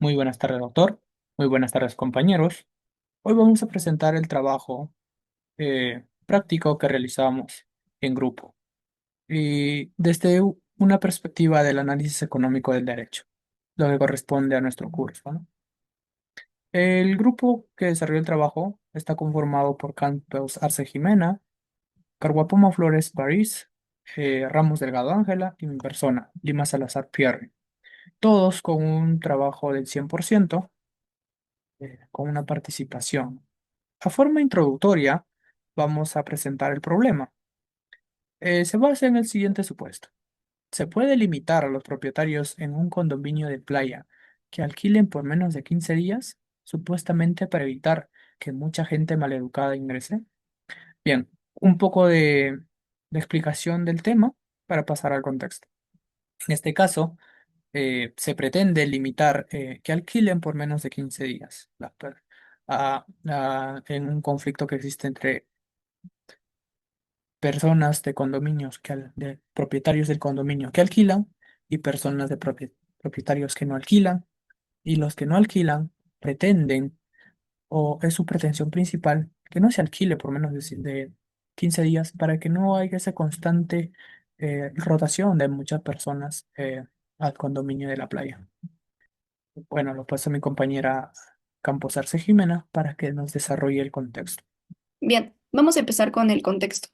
Muy buenas tardes, doctor. Muy buenas tardes, compañeros. Hoy vamos a presentar el trabajo práctico que realizamos en grupo y desde una perspectiva del análisis económico del derecho, lo que corresponde a nuestro curso, ¿no? El grupo que desarrolló el trabajo está conformado por Campos Arce Jimena, Carguapoma Flores París, Ramos Delgado Ángela y mi persona, Lima Salazar Pierre. Todos con un trabajo del 100%, con una participación. A forma introductoria, vamos a presentar el problema. Se basa en el siguiente supuesto. Se puede limitar a los propietarios en un condominio de playa que alquilen por menos de 15 días, supuestamente para evitar que mucha gente maleducada ingrese. Bien, un poco de explicación del tema para pasar al contexto. En este caso, se pretende limitar que alquilen por menos de 15 días en un conflicto que existe entre personas de condominios, de propietarios del condominio que alquilan y personas de propietarios que no alquilan. Y los que no alquilan pretenden, o es su pretensión principal, que no se alquile por menos de 15 días para que no haya esa constante rotación de muchas personas al condominio de la playa. Bueno, lo paso a mi compañera Campos Arce Jimena para que nos desarrolle el contexto. Bien, vamos a empezar con el contexto.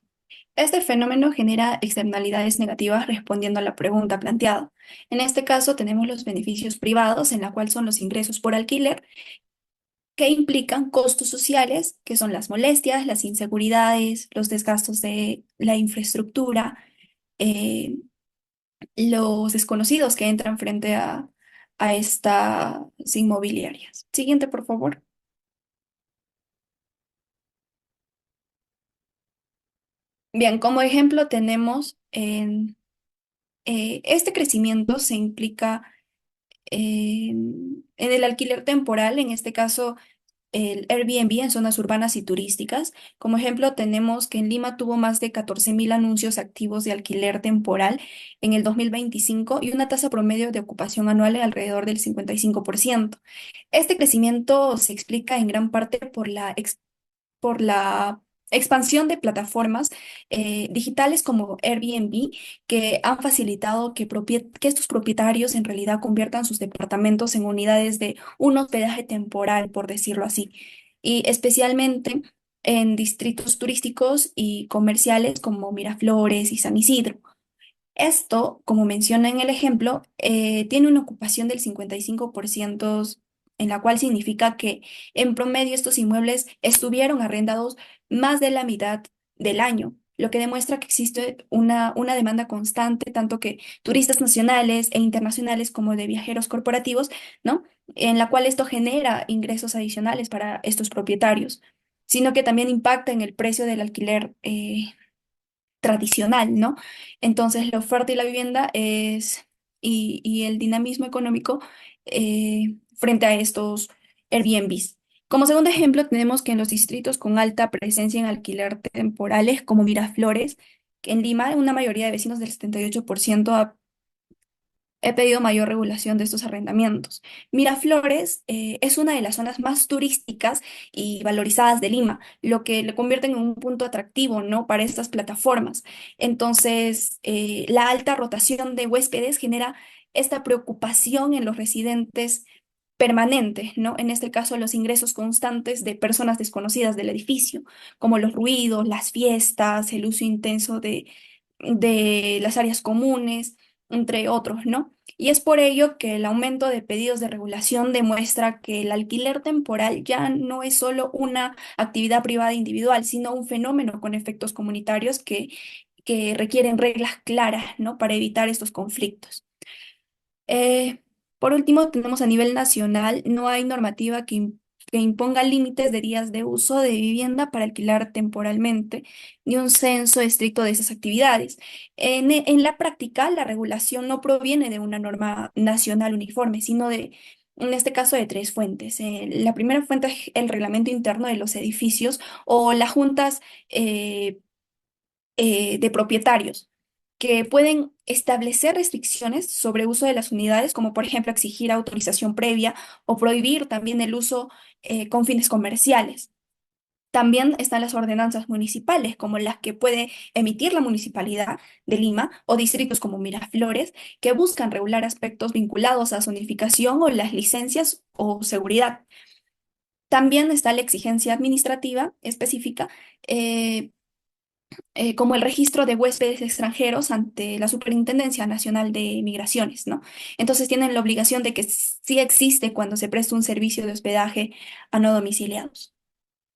Este fenómeno genera externalidades negativas respondiendo a la pregunta planteada. En este caso tenemos los beneficios privados, en la cual son los ingresos por alquiler, que implican costos sociales, que son las molestias, las inseguridades, los desgastos de la infraestructura, eh, los desconocidos que entran frente a estas inmobiliarias. Siguiente, por favor. Bien, como ejemplo tenemos este crecimiento se implica en el alquiler temporal, en este caso el Airbnb en zonas urbanas y turísticas. Como ejemplo, tenemos que en Lima tuvo más de 14.000 anuncios activos de alquiler temporal en el 2025 y una tasa promedio de ocupación anual de alrededor del 55%. Este crecimiento se explica en gran parte por la expansión de plataformas digitales como Airbnb, que han facilitado que estos propietarios en realidad conviertan sus departamentos en unidades de un hospedaje temporal, por decirlo así, y especialmente en distritos turísticos y comerciales como Miraflores y San Isidro. Esto, como menciona en el ejemplo, tiene una ocupación del 55%, en la cual significa que en promedio estos inmuebles estuvieron arrendados más de la mitad del año, lo que demuestra que existe una demanda constante, tanto que turistas nacionales e internacionales como de viajeros corporativos, ¿no? En la cual esto genera ingresos adicionales para estos propietarios, sino que también impacta en el precio del alquiler. Tradicional, ¿no? Entonces, la oferta y la vivienda y el dinamismo económico frente a estos Airbnbs. Como segundo ejemplo, tenemos que en los distritos con alta presencia en alquiler temporales, como Miraflores, que en Lima, una mayoría de vecinos del 78% he pedido mayor regulación de estos arrendamientos. Miraflores es una de las zonas más turísticas y valorizadas de Lima, lo que le convierte en un punto atractivo, ¿no? Para estas plataformas. Entonces, la alta rotación de huéspedes genera esta preocupación en los residentes permanentes, ¿no? En este caso, los ingresos constantes de personas desconocidas del edificio, como los ruidos, las fiestas, el uso intenso de las áreas comunes, entre otros, ¿no? Y es por ello que el aumento de pedidos de regulación demuestra que el alquiler temporal ya no es solo una actividad privada individual, sino un fenómeno con efectos comunitarios que requieren reglas claras, ¿no? Para evitar estos conflictos. Eh, por último, tenemos a nivel nacional, no hay normativa que imponga límites de días de uso de vivienda para alquilar temporalmente, ni un censo estricto de esas actividades. En la práctica, la regulación no proviene de una norma nacional uniforme, sino en este caso, de tres fuentes. La primera fuente es el reglamento interno de los edificios o las juntas de propietarios. que pueden establecer restricciones sobre uso de las unidades, como por ejemplo exigir autorización previa o prohibir también el uso con fines comerciales. También están las ordenanzas municipales, como las que puede emitir la Municipalidad de Lima o distritos como Miraflores, que buscan regular aspectos vinculados a zonificación o las licencias o seguridad. También está la exigencia administrativa específica, eh, como el registro de huéspedes extranjeros ante la Superintendencia Nacional de Migraciones, ¿no? Entonces tienen la obligación de que sí existe cuando se presta un servicio de hospedaje a no domiciliados.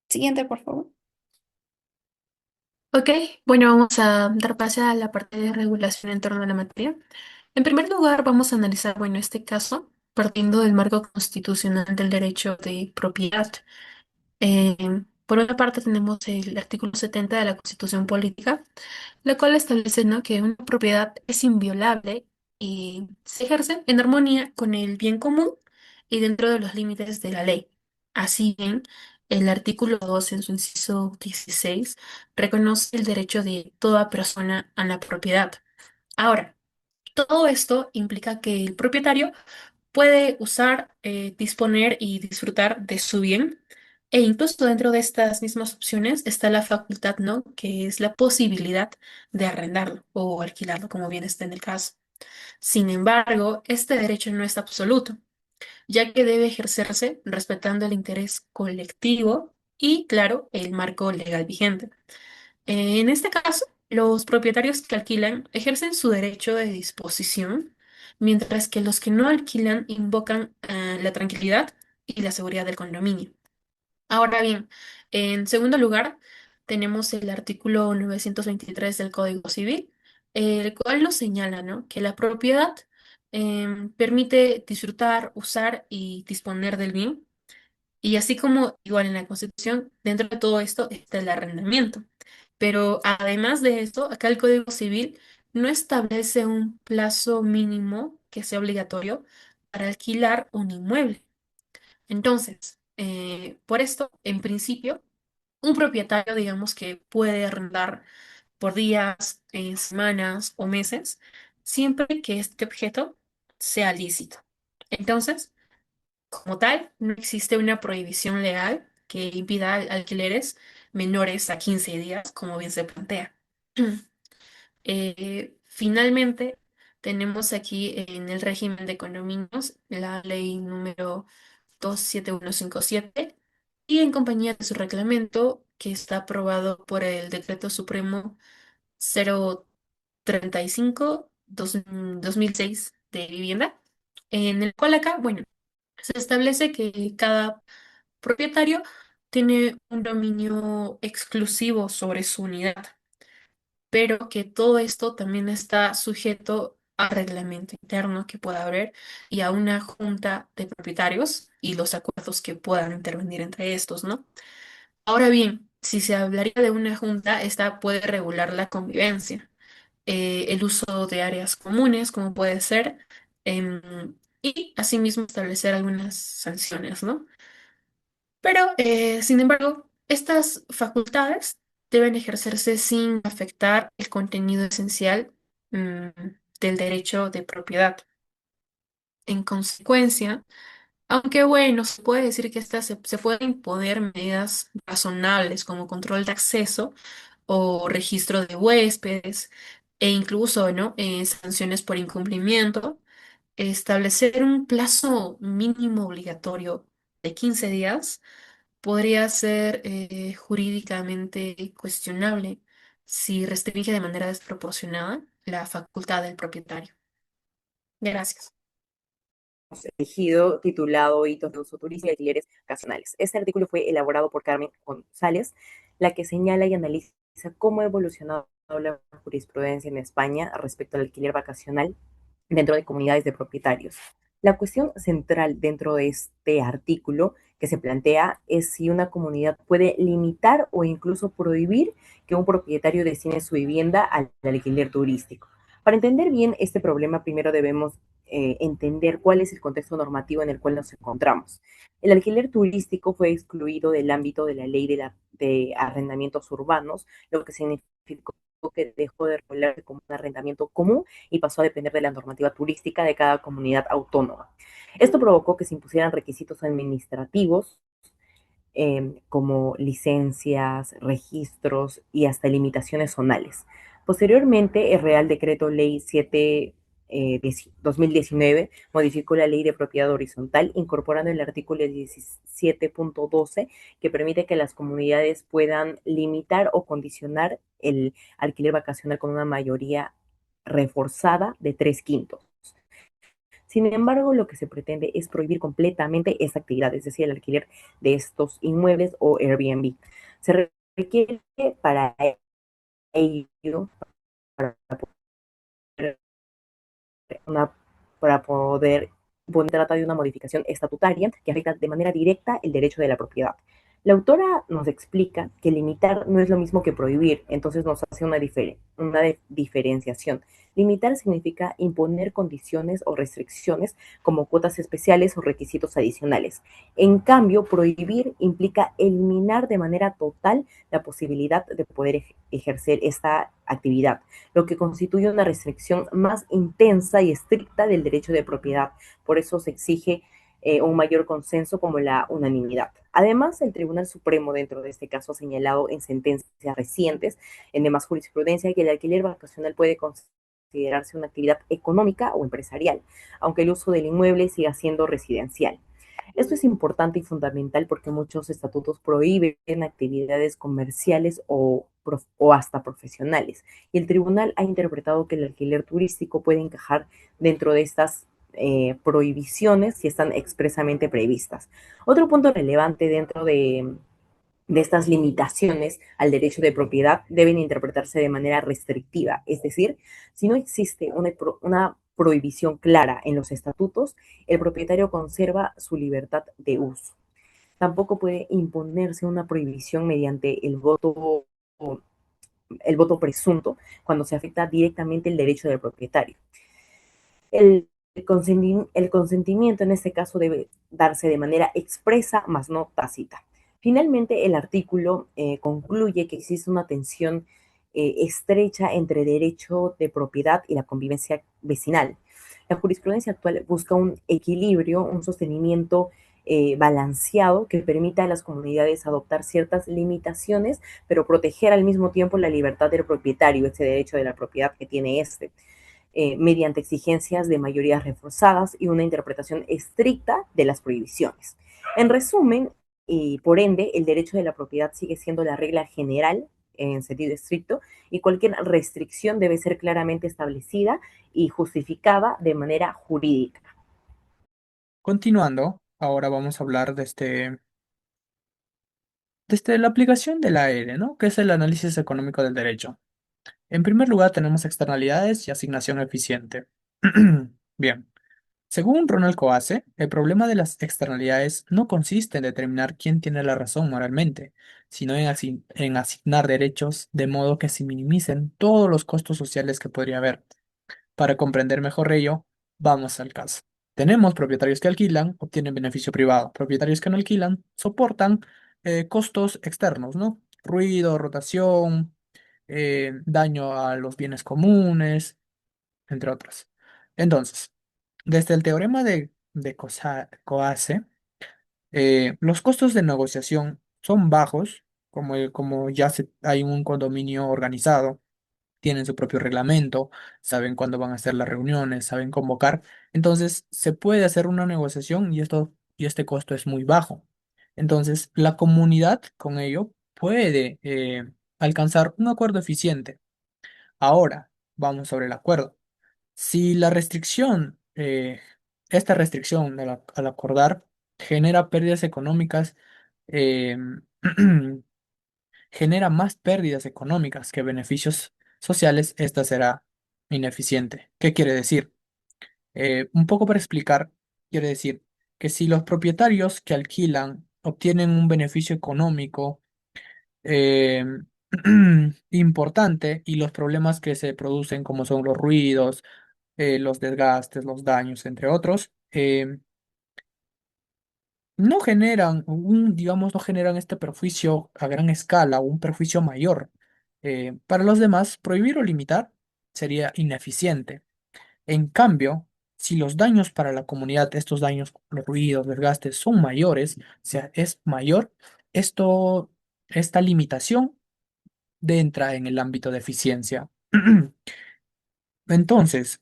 Siguiente, por favor. Ok, bueno, vamos a dar pase a la parte de regulación en torno a la materia. En primer lugar, vamos a analizar, bueno, este caso partiendo del marco constitucional del derecho de propiedad. Eh, por una parte tenemos el artículo 70 de la Constitución Política, la cual establece, ¿no?, que una propiedad es inviolable y se ejerce en armonía con el bien común y dentro de los límites de la ley. Así bien, el artículo 2 en su inciso 16 reconoce el derecho de toda persona a la propiedad. Ahora, todo esto implica que el propietario puede usar, disponer y disfrutar de su bien. E incluso dentro de estas mismas opciones está la facultad, ¿no?, que es la posibilidad de arrendarlo o alquilarlo, como bien está en el caso. Sin embargo, este derecho no es absoluto, ya que debe ejercerse respetando el interés colectivo y, claro, el marco legal vigente. En este caso, los propietarios que alquilan ejercen su derecho de disposición, mientras que los que no alquilan invocan la tranquilidad y la seguridad del condominio. Ahora bien, en segundo lugar, tenemos el artículo 923 del Código Civil, el cual nos señala, ¿no?, que la propiedad permite disfrutar, usar y disponer del bien. Y así como igual en la Constitución, dentro de todo esto está el arrendamiento. Pero además de esto, acá el Código Civil no establece un plazo mínimo que sea obligatorio para alquilar un inmueble. Entonces, por esto, en principio, un propietario, digamos que puede arrendar por días, semanas o meses, siempre que este objeto sea lícito. Entonces, como tal, no existe una prohibición legal que impida alquileres menores a 15 días, como bien se plantea. Finalmente, tenemos aquí en el régimen de condominios la ley número 27157 y en compañía de su reglamento que está aprobado por el Decreto Supremo 035 2006 de vivienda, en el cual acá, bueno, se establece que cada propietario tiene un dominio exclusivo sobre su unidad, pero que todo esto también está sujeto al reglamento interno que pueda haber y a una junta de propietarios y los acuerdos que puedan intervenir entre estos, ¿no? Ahora bien, si se hablaría de una junta, esta puede regular la convivencia, el uso de áreas comunes, como puede ser, y asimismo establecer algunas sanciones, ¿no? Pero, sin embargo, estas facultades deben ejercerse sin afectar el contenido esencial, mm, del derecho de propiedad. En consecuencia, aunque bueno, se puede decir que se pueden imponer medidas razonables como control de acceso o registro de huéspedes e incluso, ¿no?, sanciones por incumplimiento. Establecer un plazo mínimo obligatorio de 15 días podría ser jurídicamente cuestionable si restringe de manera desproporcionada la facultad del propietario. Gracias. Elegido titulado Hitos de uso turístico y alquileres ocasionales. Este artículo fue elaborado por Carmen González, la que señala y analiza cómo ha evolucionado la jurisprudencia en España respecto al alquiler vacacional dentro de comunidades de propietarios. La cuestión central dentro de este artículo que se plantea es si una comunidad puede limitar o incluso prohibir que un propietario destine su vivienda al alquiler turístico. Para entender bien este problema, primero debemos entender cuál es el contexto normativo en el cual nos encontramos. El alquiler turístico fue excluido del ámbito de la ley de arrendamientos urbanos, lo que significó que dejó de regularse como un arrendamiento común y pasó a depender de la normativa turística de cada comunidad autónoma. Esto provocó que se impusieran requisitos administrativos como licencias, registros y hasta limitaciones zonales. Posteriormente, el Real Decreto Ley 7 2019 modificó la ley de propiedad horizontal, incorporando el artículo 17.12 que permite que las comunidades puedan limitar o condicionar el alquiler vacacional con una mayoría reforzada de 3/5. Sin embargo, lo que se pretende es prohibir completamente esta actividad, es decir, el alquiler de estos inmuebles o Airbnb. Se requiere para ello, para poder, una, para poder trata de una modificación estatutaria que afecta de manera directa el derecho de la propiedad. La autora nos explica que limitar no es lo mismo que prohibir, entonces nos hace una diferenciación. Limitar significa imponer condiciones o restricciones como cuotas especiales o requisitos adicionales. En cambio, prohibir implica eliminar de manera total la posibilidad de poder ejercer esta actividad, lo que constituye una restricción más intensa y estricta del derecho de propiedad. Por eso se exige un mayor consenso como la unanimidad. Además, el Tribunal Supremo, dentro de este caso, ha señalado en sentencias recientes, en demás jurisprudencia, que el alquiler vacacional puede considerarse una actividad económica o empresarial, aunque el uso del inmueble siga siendo residencial. Esto es importante y fundamental porque muchos estatutos prohíben actividades comerciales o hasta profesionales. Y el tribunal ha interpretado que el alquiler turístico puede encajar dentro de estas prohibiciones si están expresamente previstas. Otro punto relevante dentro de estas limitaciones al derecho de propiedad deben interpretarse de manera restrictiva, es decir, si no existe una prohibición clara en los estatutos, el propietario conserva su libertad de uso. Tampoco puede imponerse una prohibición mediante el voto presunto cuando se afecta directamente el derecho del propietario. El consentimiento en este caso debe darse de manera expresa, más no tácita. Finalmente, el artículo concluye que existe una tensión estrecha entre derecho de propiedad y la convivencia vecinal. La jurisprudencia actual busca un equilibrio, un sostenimiento balanceado que permita a las comunidades adoptar ciertas limitaciones, pero proteger al mismo tiempo la libertad del propietario, ese derecho de la propiedad que tiene este mediante exigencias de mayorías reforzadas y una interpretación estricta de las prohibiciones. En resumen, y por ende, el derecho de la propiedad sigue siendo la regla general en sentido estricto y cualquier restricción debe ser claramente establecida y justificada de manera jurídica. Continuando, ahora vamos a hablar desde la aplicación de la AR, ¿no? Que es el análisis económico del derecho. En primer lugar, tenemos externalidades y asignación eficiente. Bien. Según Ronald Coase, el problema de las externalidades no consiste en determinar quién tiene la razón moralmente, sino en asignar derechos de modo que se minimicen todos los costos sociales que podría haber. Para comprender mejor ello, vamos al caso. Tenemos propietarios que alquilan, obtienen beneficio privado. Propietarios que no alquilan, soportan costos externos, ¿no? Ruido, rotación, daño a los bienes comunes, entre otros. Entonces, desde el teorema de Coase, los costos de negociación son bajos, como ya hay un condominio organizado, tienen su propio reglamento, saben cuándo van a hacer las reuniones, saben convocar. Entonces, se puede hacer una negociación y este costo es muy bajo. Entonces, la comunidad con ello puede alcanzar un acuerdo eficiente. Ahora, vamos sobre el acuerdo. Si la restricción, esta restricción al acordar genera pérdidas económicas, eh, genera más pérdidas económicas que beneficios sociales, esta será ineficiente. ¿Qué quiere decir? Un poco para explicar, quiere decir que si los propietarios que alquilan obtienen un beneficio económico eh, importante y los problemas que se producen, como son los ruidos, los desgastes, los daños, entre otros, no generan digamos, no generan este perjuicio a gran escala o un perjuicio mayor. Para los demás, prohibir o limitar sería ineficiente. En cambio, si los daños para la comunidad, estos daños, los ruidos, desgastes, son mayores, o sea, es mayor, esto, esta limitación entra en el ámbito de eficiencia. Entonces,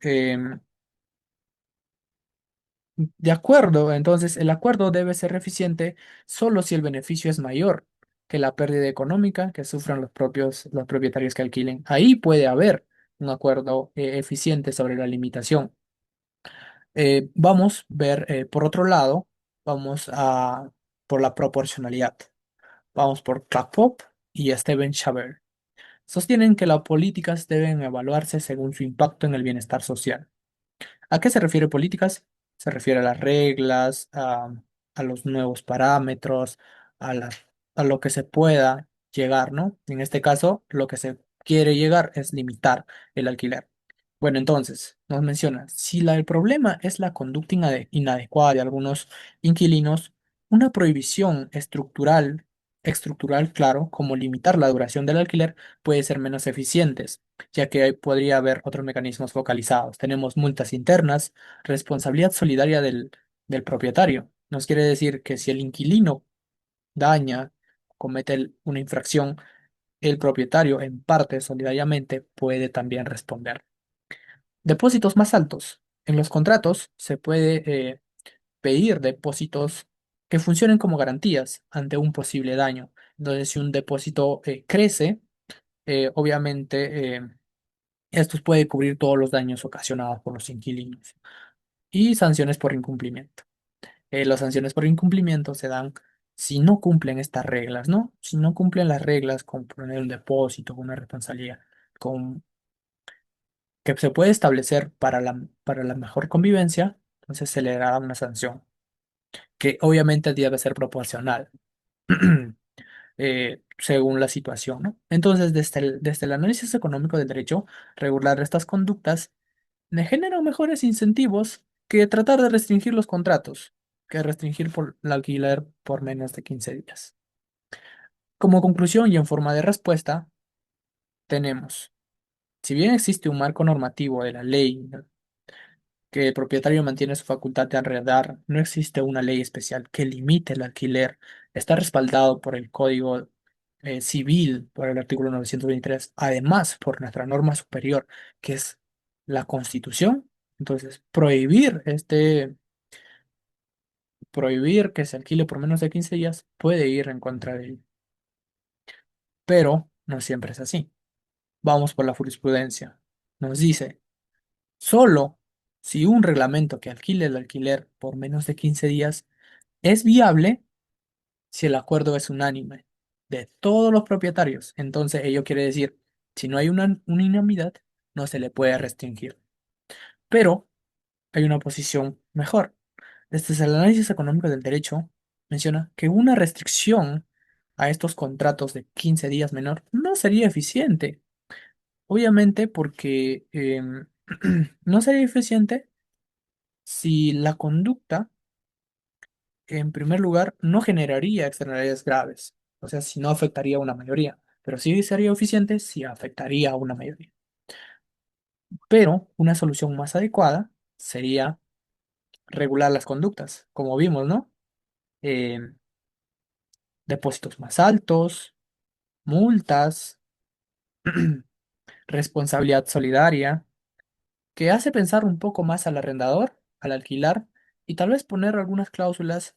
de acuerdo, entonces el acuerdo debe ser eficiente solo si el beneficio es mayor que la pérdida económica que sufran los propietarios que alquilen. Ahí puede haber un acuerdo eficiente sobre la limitación. Vamos a ver, por otro lado, vamos a por la proporcionalidad. Vamos por Clark y Steven Chabert. Sostienen que las políticas deben evaluarse según su impacto en el bienestar social. ¿A qué se refiere políticas? Se refiere a las reglas, a los nuevos parámetros, a a lo que se pueda llegar, ¿no? En este caso, lo que se quiere llegar es limitar el alquiler. Bueno, entonces, nos menciona, si el problema es la conducta inadecuada de algunos inquilinos, una prohibición estructural, claro, como limitar la duración del alquiler, puede ser menos eficientes ya que ahí podría haber otros mecanismos focalizados. Tenemos multas internas, responsabilidad solidaria del propietario. Nos quiere decir que si el inquilino daña, comete una infracción, el propietario en parte solidariamente puede también responder. Depósitos más altos. En los contratos se puede pedir depósitos que funcionen como garantías ante un posible daño. Entonces, si un depósito crece, obviamente estos pueden cubrir todos los daños ocasionados por los inquilinos. Y sanciones por incumplimiento. Las sanciones por incumplimiento se dan si no cumplen estas reglas, ¿no? Si no cumplen las reglas con poner un depósito, con una responsabilidad, con, que se puede establecer para la mejor convivencia, entonces se le dará una sanción, que obviamente debe ser proporcional, según la situación, ¿no? Entonces, desde el análisis económico del derecho, regular estas conductas me generan mejores incentivos que tratar de restringir los contratos, que restringir por el alquiler por menos de 15 días. Como conclusión y en forma de respuesta, tenemos, si bien existe un marco normativo de la ley, ¿no?, que el propietario mantiene su facultad de arrendar, no existe una ley especial que limite el alquiler. Está respaldado por el Código Civil, por el artículo 923, además por nuestra norma superior, que es la Constitución. Entonces, prohibir que se alquile por menos de 15 días puede ir en contra de él, pero no siempre es así. Vamos por la jurisprudencia. Nos dice, solo si un reglamento que alquile el alquiler por menos de 15 días es viable si el acuerdo es unánime de todos los propietarios. Entonces, ello quiere decir, si no hay una unanimidad, no se le puede restringir. Pero hay una posición mejor. Desde el análisis económico del derecho, menciona que una restricción a estos contratos de 15 días menor no sería eficiente. Obviamente porque no sería eficiente si la conducta, en primer lugar, no generaría externalidades graves. O sea, si no afectaría a una mayoría. Pero sí sería eficiente si afectaría a una mayoría. Pero una solución más adecuada sería regular las conductas, como vimos, ¿no? Em, Depósitos más altos, multas, responsabilidad solidaria, que hace pensar un poco más al arrendador, al alquilar, y tal vez poner algunas cláusulas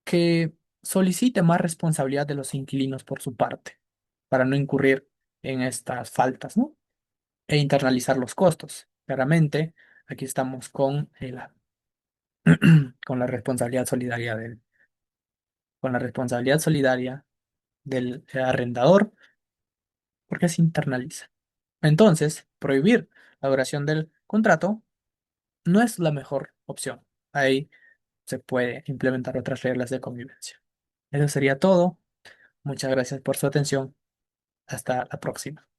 que solicite más responsabilidad de los inquilinos por su parte, para no incurrir en estas faltas, ¿no? E internalizar los costos. Claramente, aquí estamos con la responsabilidad solidaria con la responsabilidad solidaria del arrendador, porque se internaliza. Entonces, prohibir la duración del contrato no es la mejor opción. Ahí se puede implementar otras reglas de convivencia. Eso sería todo. Muchas gracias por su atención. Hasta la próxima.